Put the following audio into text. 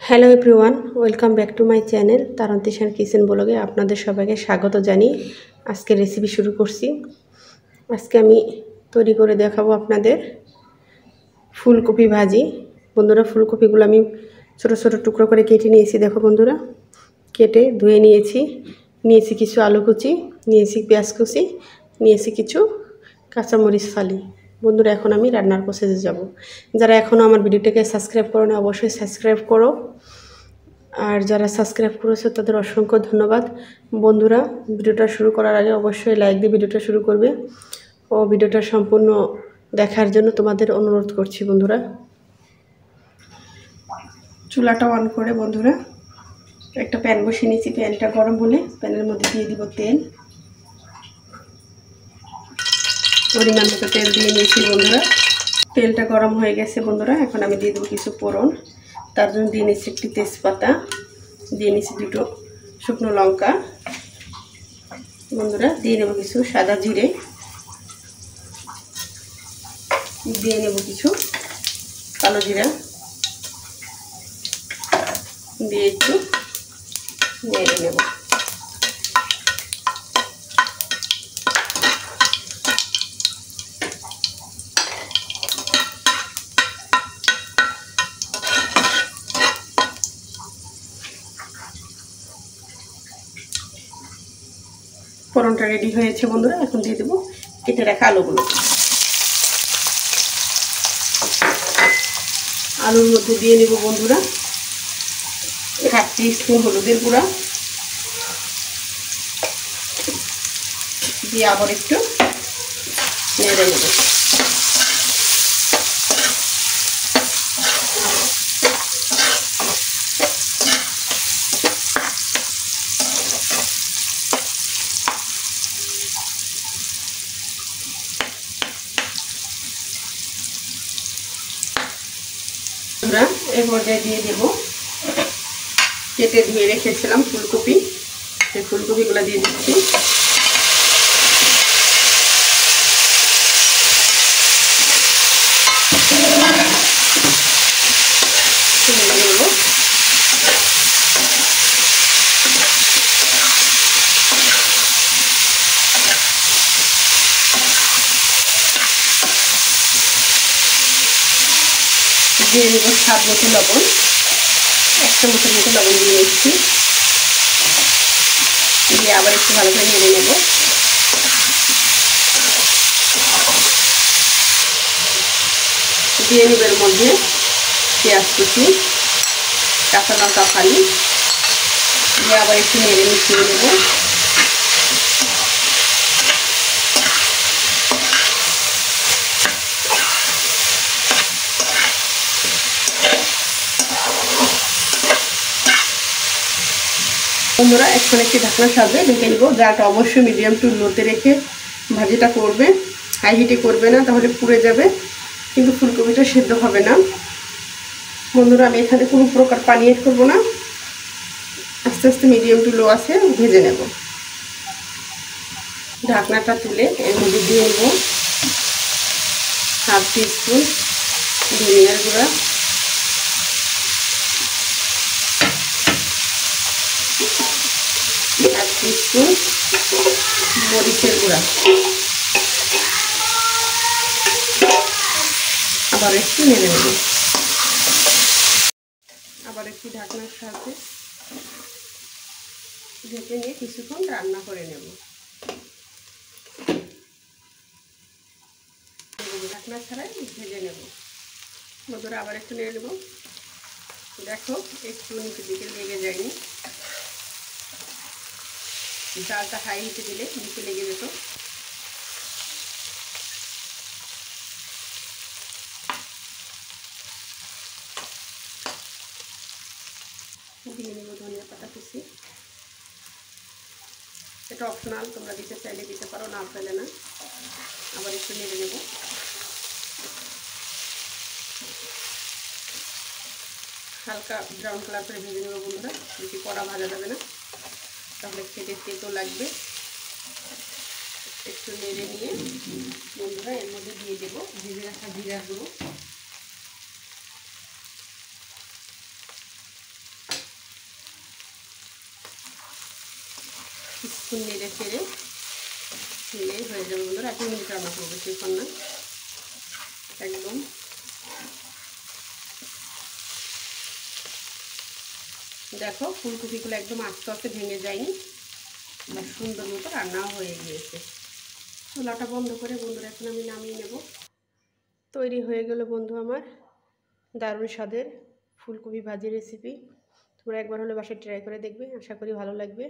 Hello everyone, welcome back to my channel তারন্তিশান kitchen ব্লগে আপনাদের সবাইকে স্বাগত জানিয়ে আজকে রেসিপি শুরু করছি। আজকে আমি তৈরি করে দেখাবো আপনাদের ফুলকপি ভাজি। বন্ধুরা, ফুলকপিগুলো আমি ছোট ছোট টুকরো করে কেটে নিয়েছি। দেখো বন্ধুরা, কেটে ধুয়ে নিয়েছি কিছু আলু কুচি, নিয়েছি পেঁয়াজ কুচি, নিয়েছি কিছু কাঁচামরিচ ফালি। বন্ধুরা, এখন আমি রান্নার প্রসেসে যাব। যারা এখনও আমার ভিডিওটাকে সাবস্ক্রাইব করো না, অবশ্যই সাবস্ক্রাইব করো। আর যারা সাবস্ক্রাইব করেছে তাদের অসংখ্য ধন্যবাদ। বন্ধুরা, ভিডিওটা শুরু করার আগে অবশ্যই লাইক দিয়ে ভিডিওটা শুরু করবে ও ভিডিওটা সম্পূর্ণ দেখার জন্য তোমাদের অনুরোধ করছি। বন্ধুরা, চুলাটা অন করে বন্ধুরা একটা প্যান বসিয়ে নিয়েছি। প্যানটা গরম হলে প্যানের মধ্যে দিয়ে দিব তেল। পরিমাণ মতো তেল দিয়ে নিয়েছি বন্ধুরা। তেলটা গরম হয়ে গেছে বন্ধুরা। এখন আমি দিয়ে দেবো কিছু ফোড়ন। তার জন্য দিয়ে নিচ্ছি একটি তেজপাতা, দিয়ে নিচ্ছি দুটো শুকনো লঙ্কা। বন্ধুরা, দিয়ে নেব কিছু সাদা জিরে, দিয়ে নেব কিছু কালো জিরা, দিয়ে একটু নেড়ে নেব। ফোড়নটা রেডি হয়েছে বন্ধুরা। এখন দিয়ে দেবো কেটে রাখা আলুগুলো। আলুর মধ্যে দিয়ে নেব বন্ধুরা 1/2 টিস্পুন হলুদের গুঁড়া, দিয়ে আবার একটু নেড়ে নেব। বন্ধুরা, এর মধ্যে দিয়ে দেব কেটে ধুয়ে রেখেছিলাম ফুলকপি। সেই ফুলকপিগুলো দিয়ে দিচ্ছি। দিয়ে নেব স্বাদ মতো লবণ, 1 চামচের মতো লবণ দিয়ে নিচ্ছি। দিয়ে আবার একটু ভালো করে নেড়ে নেব। দিয়ে নেব এর মধ্যে পেঁয়াজ কুচি, কাঁচা লঙ্কা ফালি, দিয়ে আবার একটু নেড়ে মিশিয়ে নেব। বন্ধুরা, এখন একটি ঢাকনার সাহায্যে ঢেকে নেব। জালটা অবশ্যই মিডিয়াম টু লোতে রেখে ভাজিটা করবে, হাই হিটে করবে না, তাহলে পুড়ে যাবে, কিন্তু ফুলকপিটা সেদ্ধ হবে না। বন্ধুরা, আমি এখানে কোনো প্রকার পানি এড করবো না, আস্তে আস্তে মিডিয়াম টু লো আছে ভেজে নেব। ঢাকনাটা তুলে এর মধ্যে দিয়ে নেব 1/2 টিস্পুন ধনিয়ার গুঁড়া, 1 টিস্পুন মরিচের গুঁড়া, আবার একটু নেড়ে নেব। আবার একটু ঢাকনার সাথে ঢেকে নিয়ে কিছুক্ষণ রান্না করে নেব। ঢাকনা ছাড়াই ভেজে নেব। বন্ধুরা, আবার একটু নেড়ে নেব। দেখো, একটু নিচের দিকে লেগে যায়নি। জালটা হাই হিটে দিলে নিচে লেগে যেত। দিয়ে নেব ধনিয়া পাতা কুচি। এটা অপশনাল, তোমরা দিতে চাইলে দিতে পারো, না চাইলে না। আবার একটু নেড়ে নেব। হালকা ব্রাউন কালার করে ভেজে নেব বন্ধুরা, বেশি কড়া ভাজা যাবে না, তাহলে খেতে তেতো লাগবে। একটু নেড়ে নিয়ে বন্ধুরা এর মধ্যে দিয়ে দেবো ভেজে রাখা জিরার গুঁড়ো, কিছুক্ষণ নেড়ে ফেড়ে নিলেই হয়ে যাবে বন্ধুরা। 1 মিনিট রান্না করবো, সেক্ষণ না একদম। দেখো ফুলকপিগুলো একদম আস্তে আস্তে ভেঙে যায়নি, বা সুন্দর মতো রান্নাও হয়ে গিয়েছে। চুলাটা বন্ধ করে বন্ধুরা এখন আমি নামিয়ে নেব। তৈরি হয়ে গেল বন্ধু আমার দারুণ স্বাদের ফুলকপি ভাজি রেসিপি। তোমরা একবার হলে বাসায় ট্রাই করে দেখবে, আশা করি ভালো লাগবে।